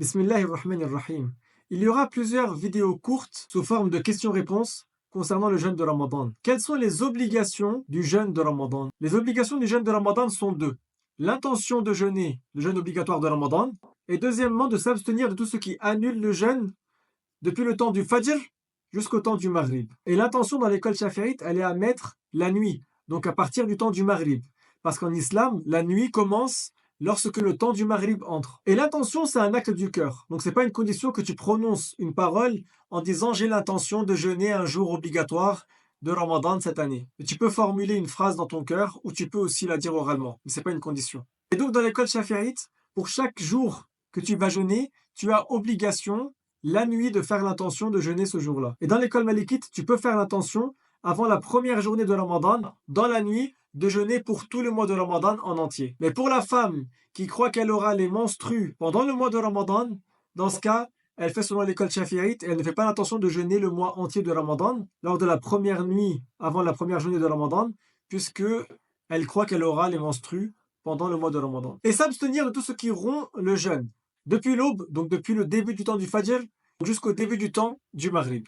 Bismillahirrahmanirrahim. Il y aura plusieurs vidéos courtes sous forme de questions-réponses concernant le jeûne de Ramadan. Quelles sont les obligations du jeûne de Ramadan? Les obligations du jeûne de Ramadan sont deux. L'intention de jeûner, le jeûne obligatoire de Ramadan, et deuxièmement de s'abstenir de tout ce qui annule le jeûne depuis le temps du Fajr jusqu'au temps du Maghrib. Et l'intention dans l'école chaférite, elle est à mettre la nuit, donc à partir du temps du Maghrib. Parce qu'en islam, la nuit commence lorsque le temps du Maghrib entre. Et l'intention, c'est un acte du cœur. Donc c'est pas une condition que tu prononces une parole en disant j'ai l'intention de jeûner un jour obligatoire de Ramadan cette année. Et tu peux formuler une phrase dans ton cœur ou tu peux aussi la dire oralement, mais c'est pas une condition. Et donc dans l'école chaférite, pour chaque jour que tu vas jeûner, tu as obligation la nuit de faire l'intention de jeûner ce jour-là. Et dans l'école malikite, tu peux faire l'intention avant la première journée de Ramadan, dans la nuit, de jeûner pour tout le mois de Ramadan en entier. Mais pour la femme qui croit qu'elle aura les menstrues pendant le mois de Ramadan, dans ce cas, elle fait selon l'école chaférite et elle ne fait pas l'intention de jeûner le mois entier de Ramadan lors de la première nuit avant la première journée de Ramadan, puisque elle croit qu'elle aura les menstrues pendant le mois de Ramadan. Et s'abstenir de tout ce qui rompt le jeûne. Depuis l'aube, donc depuis le début du temps du Fajr, jusqu'au début du temps du Maghrib.